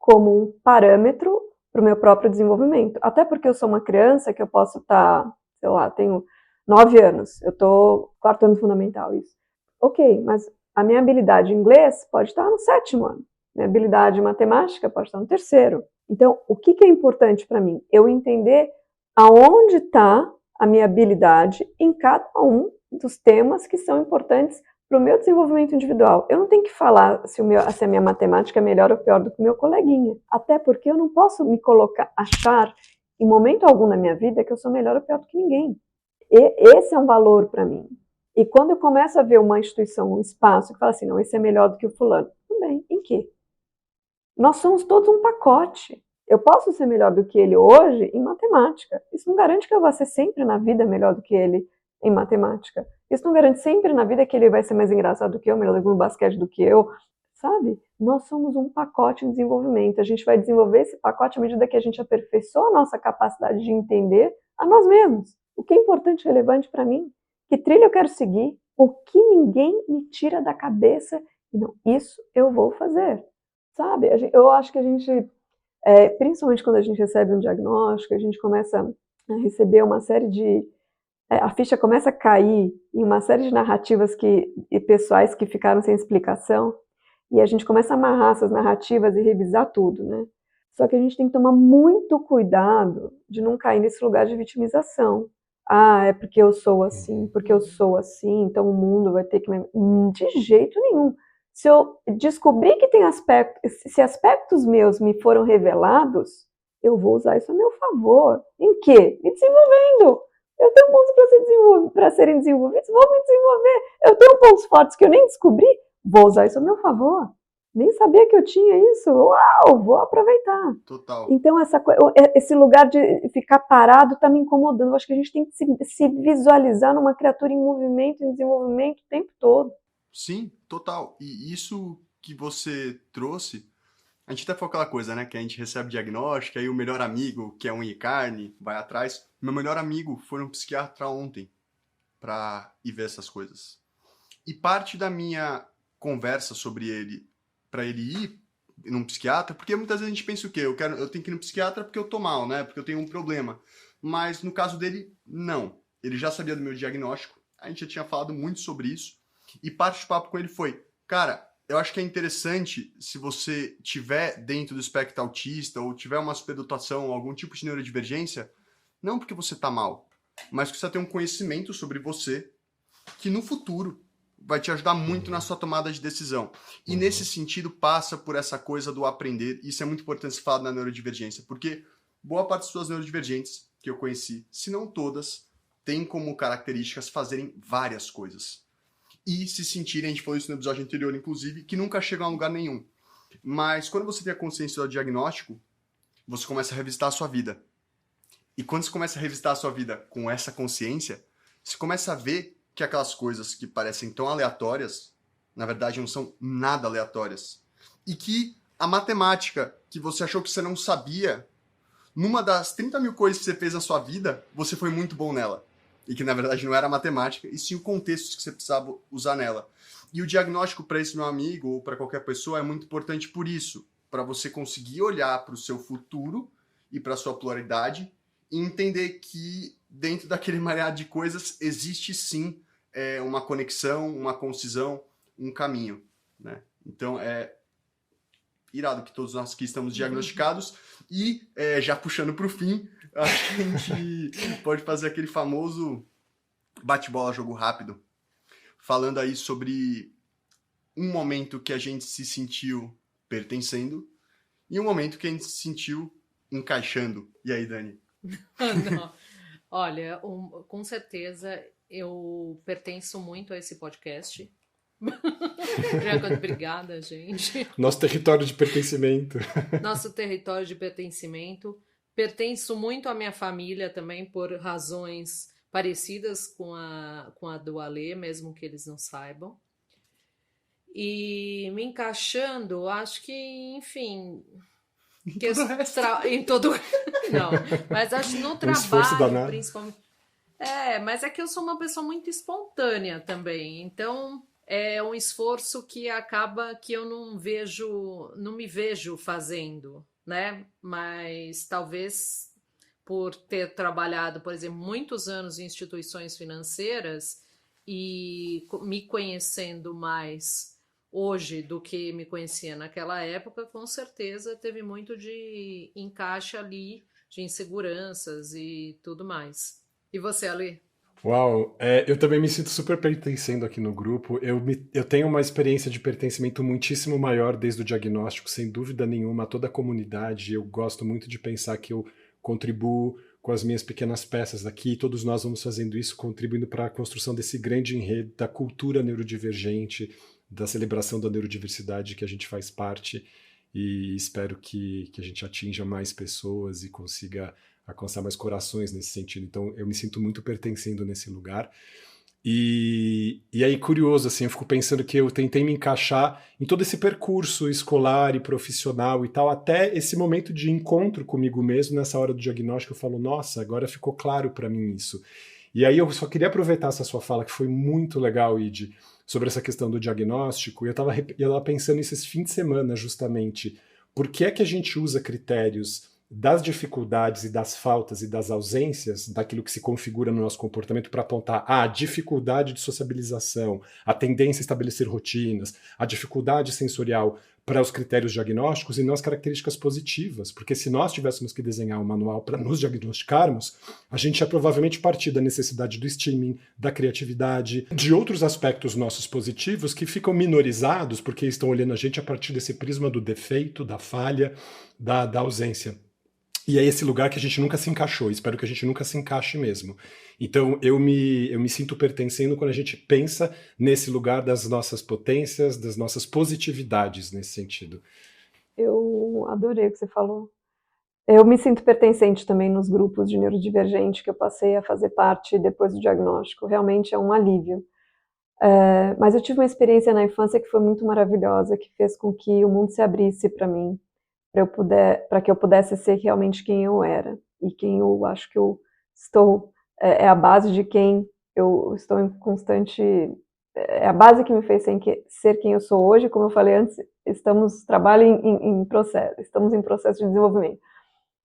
S5: como um parâmetro para o meu próprio desenvolvimento. Até porque eu sou uma criança que eu posso estar, sei lá, tenho 9 anos, eu estou 4º ano fundamental, isso. Ok, mas a minha habilidade em inglês pode estar no 7º ano. Minha habilidade em matemática pode estar no 3º. Então, o que é importante para mim? Eu entender aonde está a minha habilidade em cada um dos temas que são importantes para o meu desenvolvimento individual. Eu não tenho que falar se a minha matemática é melhor ou pior do que o meu coleguinha. Até porque eu não posso me achar em momento algum na minha vida que eu sou melhor ou pior do que ninguém. Esse é um valor para mim. E quando eu começo a ver uma instituição, um espaço, que fala assim, não, esse é melhor do que o fulano. Tudo bem, em quê? Nós somos todos um pacote. Eu posso ser melhor do que ele hoje em matemática. Isso não garante que eu vou ser sempre na vida melhor do que ele em matemática. Isso não garante sempre na vida que ele vai ser mais engraçado do que eu, melhor no basquete do que eu. Sabe? Nós somos um pacote em desenvolvimento. A gente vai desenvolver esse pacote à medida que a gente aperfeiçoa a nossa capacidade de entender a nós mesmos. O que é importante e relevante para mim? Que trilha eu quero seguir? O que ninguém me tira da cabeça? E não, isso eu vou fazer. Sabe? Eu acho que a gente, principalmente quando a gente recebe um diagnóstico, a gente começa a receber uma série de... a ficha começa a cair em uma série de narrativas e pessoais que ficaram sem explicação, e a gente começa a amarrar essas narrativas e revisar tudo, né? Só que a gente tem que tomar muito cuidado de não cair nesse lugar de vitimização. É porque eu sou assim, então o mundo vai ter que... De jeito nenhum. Se eu descobrir que tem se aspectos meus me foram revelados, eu vou usar isso a meu favor. Em quê? Me desenvolvendo. Eu tenho pontos para serem desenvolvidos, vou me desenvolver. Eu tenho pontos fortes que eu nem descobri, vou usar isso a meu favor. Nem sabia que eu tinha isso. Uau, vou aproveitar.
S3: Total.
S5: Então, esse lugar de ficar parado está me incomodando. Eu acho que a gente tem que se visualizar numa criatura em movimento, em desenvolvimento o tempo todo.
S3: Sim, total. E isso que você trouxe, a gente até falou aquela coisa, né? Que a gente recebe diagnóstico, aí o melhor amigo, que é unha e carne, vai atrás. Meu melhor amigo foi um psiquiatra ontem para ir ver essas coisas. E parte da minha conversa sobre ele, para ele ir num psiquiatra, porque muitas vezes a gente pensa o quê? Eu tenho que ir no psiquiatra porque eu tô mal, né? Porque eu tenho um problema. Mas no caso dele, não. Ele já sabia do meu diagnóstico, a gente já tinha falado muito sobre isso. E parte do papo com ele foi, cara, eu acho que é interessante se você tiver dentro do espectro autista ou tiver uma superdotação, algum tipo de neurodivergência, não porque você tá mal, mas porque você tem um conhecimento sobre você que no futuro vai te ajudar muito na sua tomada de decisão. E nesse sentido passa por essa coisa do aprender. Isso é muito importante se falar na neurodivergência, porque boa parte das suas neurodivergentes que eu conheci, se não todas, têm como características fazerem várias coisas. E se sentirem, a gente falou isso no episódio anterior, inclusive, que nunca chegam a lugar nenhum. Mas quando você tem a consciência do diagnóstico, você começa a revisitar a sua vida. E quando você começa a revisitar a sua vida com essa consciência, você começa a ver que aquelas coisas que parecem tão aleatórias, na verdade não são nada aleatórias. E que a matemática que você achou que você não sabia, numa das 30 mil coisas que você fez na sua vida, você foi muito bom nela. E que, na verdade, não era matemática, e sim o contexto que você precisava usar nela. E o diagnóstico para esse meu amigo ou para qualquer pessoa é muito importante por isso, para você conseguir olhar para o seu futuro e para a sua pluralidade e entender que dentro daquele mareado de coisas existe sim uma conexão, uma concisão, um caminho, né? Então, é irado que todos nós aqui estamos diagnosticados e, já puxando para o fim, acho que a gente pode fazer aquele famoso bate-bola, jogo rápido, falando aí sobre um momento que a gente se sentiu pertencendo e um momento que a gente se sentiu encaixando. E aí, Dani?
S1: Não. Olha, com certeza eu pertenço muito a esse podcast. Obrigada, gente.
S2: Nosso território de pertencimento.
S1: Nosso território de pertencimento. Pertenço muito à minha família também por razões parecidas com a do Alê, mesmo que eles não saibam. E me encaixando, acho que, enfim... Em todo não, mas acho que no trabalho, principalmente. Mas é que eu sou uma pessoa muito espontânea também, então é um esforço que acaba que eu não me vejo fazendo, né? Mas talvez por ter trabalhado, por exemplo, muitos anos em instituições financeiras e me conhecendo mais hoje do que me conhecia naquela época, com certeza teve muito de encaixe ali, de inseguranças e tudo mais. E você, Ale?
S2: Uau, eu também me sinto super pertencendo aqui no grupo. Eu tenho uma experiência de pertencimento muitíssimo maior desde o diagnóstico, sem dúvida nenhuma, a toda a comunidade. Eu gosto muito de pensar que eu contribuo com as minhas pequenas peças aqui, todos nós vamos fazendo isso, contribuindo para a construção desse grande enredo da cultura neurodivergente, da celebração da neurodiversidade que a gente faz parte, e espero que a gente atinja mais pessoas e consiga alcançar mais corações nesse sentido. Então eu me sinto muito pertencendo nesse lugar. E aí, curioso, assim, eu fico pensando que eu tentei me encaixar em todo esse percurso escolar e profissional e tal, até esse momento de encontro comigo mesmo, nessa hora do diagnóstico, eu falo, nossa, agora ficou claro para mim isso. E aí eu só queria aproveitar essa sua fala, que foi muito legal, Ide, sobre essa questão do diagnóstico, e eu estava pensando esses fins de semana, justamente, por que é que a gente usa critérios das dificuldades e das faltas e das ausências daquilo que se configura no nosso comportamento para apontar a dificuldade de sociabilização, a tendência a estabelecer rotinas, a dificuldade sensorial para os critérios diagnósticos e não as características positivas, porque se nós tivéssemos que desenhar um manual para nos diagnosticarmos, a gente ia provavelmente partir da necessidade do steaming, da criatividade, de outros aspectos nossos positivos que ficam minorizados porque estão olhando a gente a partir desse prisma do defeito, da falha, da ausência. E é esse lugar que a gente nunca se encaixou, espero que a gente nunca se encaixe mesmo. Então eu me sinto pertencendo quando a gente pensa nesse lugar das nossas potências, das nossas positividades nesse sentido.
S5: Eu adorei o que você falou. Eu me sinto pertencente também nos grupos de neurodivergente que eu passei a fazer parte depois do diagnóstico. Realmente é um alívio. Mas eu tive uma experiência na infância que foi muito maravilhosa, que fez com que o mundo se abrisse para mim, para que eu pudesse ser realmente quem eu era e quem eu acho que eu estou, é a base de quem eu estou em constante, é a base que me fez ser quem eu sou hoje. Como eu falei antes, estamos em processo de desenvolvimento,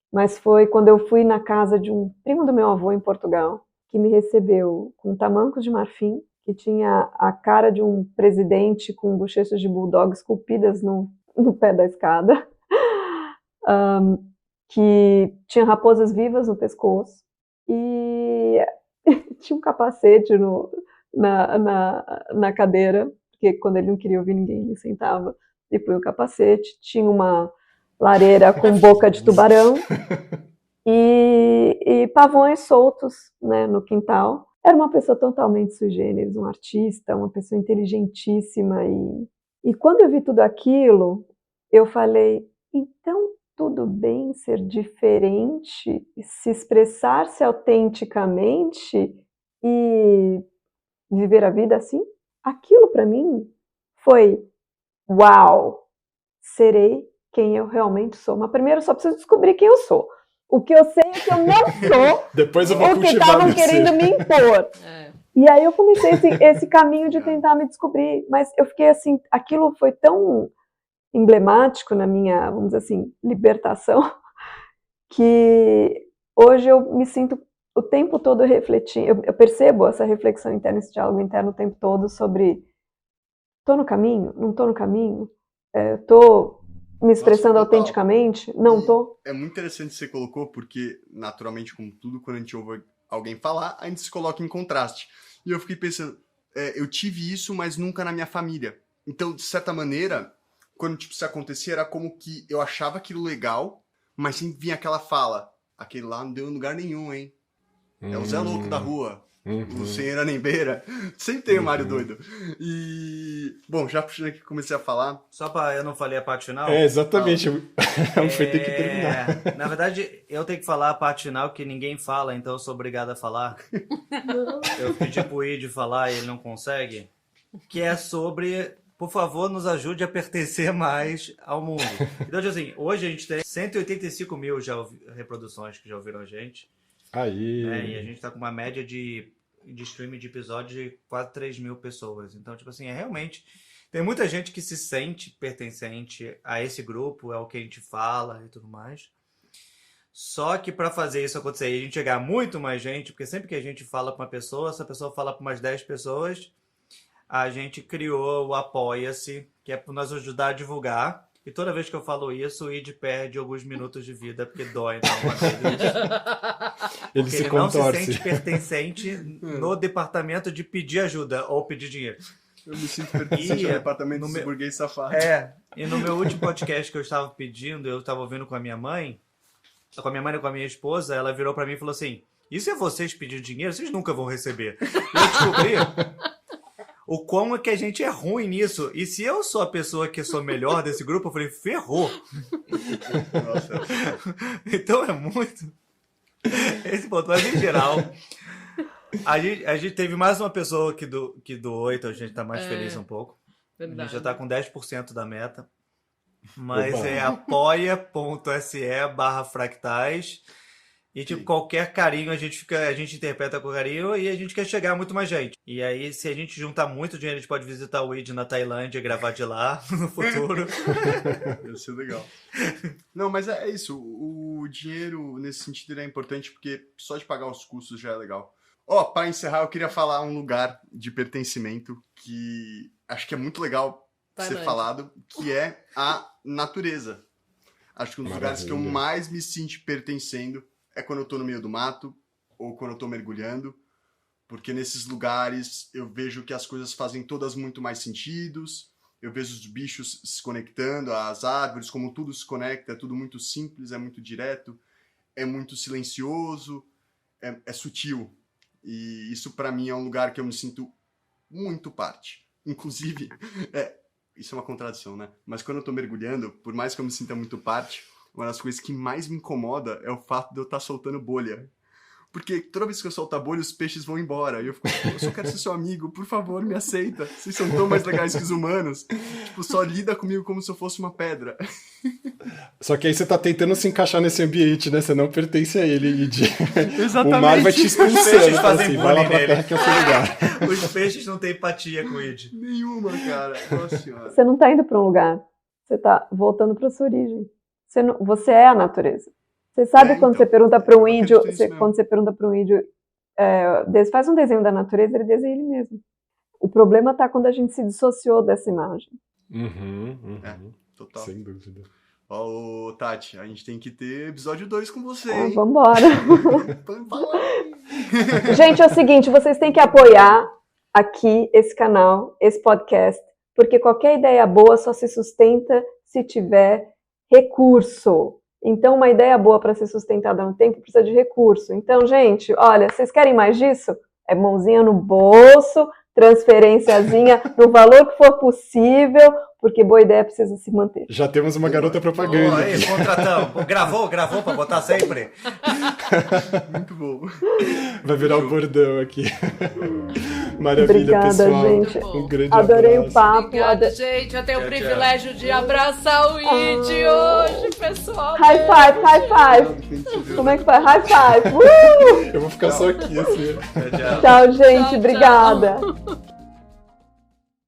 S5: mas foi quando eu fui na casa de um primo do meu avô em Portugal, que me recebeu com tamancos de marfim, que tinha a cara de um presidente com bochechas de bulldog esculpidas no pé da escada, que tinha raposas vivas no pescoço e tinha um capacete na cadeira, porque quando ele não queria ouvir ninguém, ele sentava e põe o capacete. Tinha uma lareira com boca de tubarão e pavões soltos, né, no quintal. Era uma pessoa totalmente sui generis, um artista, uma pessoa inteligentíssima. E quando eu vi tudo aquilo, eu falei, então tudo bem ser diferente, se expressar-se autenticamente e viver a vida assim? Aquilo para mim foi, uau, serei quem eu realmente sou. Mas primeiro eu só preciso descobrir quem eu sou. O que eu sei é que eu não sou
S2: Depois eu vou
S5: o que estavam querendo me impor. E aí eu comecei esse caminho de tentar me descobrir, mas eu fiquei assim, aquilo foi tão emblemático na minha, vamos dizer assim, libertação, que hoje eu me sinto o tempo todo refletindo, eu percebo essa reflexão interna, esse diálogo interno o tempo todo sobre, tô no caminho? Não tô no caminho? Tô me expressando autenticamente? Não tô?
S3: É muito interessante que você colocou, porque naturalmente, como tudo, quando a gente ouve alguém falar, a gente se coloca em contraste. E eu fiquei pensando, eu tive isso, mas nunca na minha família. Então, de certa maneira, quando isso acontecia, era como que eu achava aquilo legal, mas sempre vinha aquela fala, aquele lá não deu em lugar nenhum, hein? É o Zé Louco da rua, o sem era nem beira. Sempre tem o Mário doido. E, bom, já puxando aqui que comecei a falar.
S4: Só para eu não falei a parte final?
S2: Exatamente. Eu fui ter que terminar.
S4: Na verdade, eu tenho que falar a parte final que ninguém fala, então eu sou obrigado a falar. Eu pedi pro Ide falar e ele não consegue. Que é sobre... Por favor, nos ajude a pertencer mais ao mundo. Então, assim, hoje a gente tem 185 mil reproduções que já ouviram a gente.
S2: Aí.
S4: E a gente está com uma média de streaming de episódios de quase 3 mil pessoas. Então, tipo assim, realmente... Tem muita gente que se sente pertencente a esse grupo, é o que a gente fala e tudo mais. Só que para fazer isso acontecer e a gente chegar a muito mais gente, porque sempre que a gente fala para uma pessoa, essa pessoa fala para umas 10 pessoas... A gente criou o Apoia-se, que é para nos ajudar a divulgar. E toda vez que eu falo isso, o Id perde alguns minutos de vida, porque dói na alma dele.
S2: Ele se
S4: não
S2: contorce.
S4: se sente pertencente no departamento de pedir ajuda ou pedir dinheiro.
S3: Eu me sinto pertencente no departamento do burguês safado.
S4: E no meu último podcast que eu estava pedindo, eu estava ouvindo com a minha mãe, com a minha mãe e com a minha esposa, ela virou pra mim e falou assim, e se vocês pedirem dinheiro, vocês nunca vão receber. E eu descobri o como é que a gente é ruim nisso. E se eu sou a pessoa que sou melhor desse grupo, eu falei, ferrou.
S3: Nossa.
S4: Então é muito... Esse ponto, mas em geral... A gente teve mais uma pessoa que doou, então a gente tá mais feliz um pouco.
S1: Verdade.
S4: A gente já tá com 10% da meta. Mas
S2: Oba.
S4: é apoia.se/fractais. E tipo, qualquer carinho a gente interpreta com carinho e a gente quer chegar a muito mais gente. E aí, se a gente juntar muito dinheiro, a gente pode visitar o ID na Tailândia e gravar de lá no futuro.
S3: Ia ser legal. Não, mas é isso. O dinheiro, nesse sentido, ele é importante porque só de pagar os custos já é legal. Para encerrar, eu queria falar um lugar de pertencimento que acho que é muito legal ser falado, que é a natureza. Acho que um dos lugares que eu mais me sinto pertencendo é quando eu tô no meio do mato ou quando eu tô mergulhando, porque nesses lugares eu vejo que as coisas fazem todas muito mais sentidos, eu vejo os bichos se conectando, as árvores, como tudo se conecta, é tudo muito simples, é muito direto, é muito silencioso, é sutil. E isso pra mim é um lugar que eu me sinto muito parte. Inclusive, isso é uma contradição, né? Mas quando eu tô mergulhando, por mais que eu me sinta muito parte, uma das coisas que mais me incomoda é o fato de eu estar soltando bolha. Porque toda vez que eu solto a bolha, os peixes vão embora. E eu fico, eu só quero ser seu amigo, por favor, me aceita. Vocês são tão mais legais que os humanos. Tipo, só lida comigo como se eu fosse uma pedra.
S2: Só que aí você tá tentando se encaixar nesse ambiente, né? Você não pertence a ele, Id.
S3: Exatamente.
S2: O mar vai te expulsando.
S4: Os peixes
S2: Então,
S4: fazem
S2: assim, vai lá
S4: bullying
S2: pra
S4: nele.
S2: terra que é o seu lugar.
S4: Os peixes não têm empatia com o ID.
S3: Nenhuma, cara. Nossa senhora.
S5: Você não está indo para um lugar, você está voltando para sua origem. Você é a natureza. Você sabe quando
S3: então,
S5: você pergunta para um
S3: eu
S5: índio,
S3: acredito nisso mesmo.
S5: quando você pergunta para um índio, faz um desenho da natureza, ele desenha ele mesmo. O problema está quando a gente se dissociou dessa imagem.
S3: Total.
S2: Sem dúvida.
S3: Ô, Tati, a gente tem que ter episódio 2 com você, hein?
S5: Vambora.
S3: Fala aí.
S5: Gente, é o seguinte, vocês têm que apoiar aqui esse canal, esse podcast, porque qualquer ideia boa só se sustenta se tiver recurso. Então, uma ideia boa para ser sustentada no tempo precisa de recurso. Então, gente, olha, vocês querem mais disso? É mãozinha no bolso, transferenciazinha no valor que for possível, porque boa ideia precisa se manter.
S2: Já temos uma garota propaganda.
S4: Aí, contratamos. Gravou pra botar sempre?
S3: Muito bom.
S2: Vai virar o bordão aqui. Maravilha,
S5: Obrigada,
S2: pessoal.
S5: gente.
S2: Um grande
S5: Adorei
S2: abraço.
S5: o papo.
S1: Obrigada, gente. Eu tenho o
S4: Tchau,
S1: privilégio de abraçar o Id hoje, pessoal.
S5: High five, high five. Como é que faz? High five.
S2: Eu vou ficar só aqui, assim.
S4: Tchau.
S5: Tchau, gente.
S1: Tchau,
S5: Obrigada.
S1: tchau.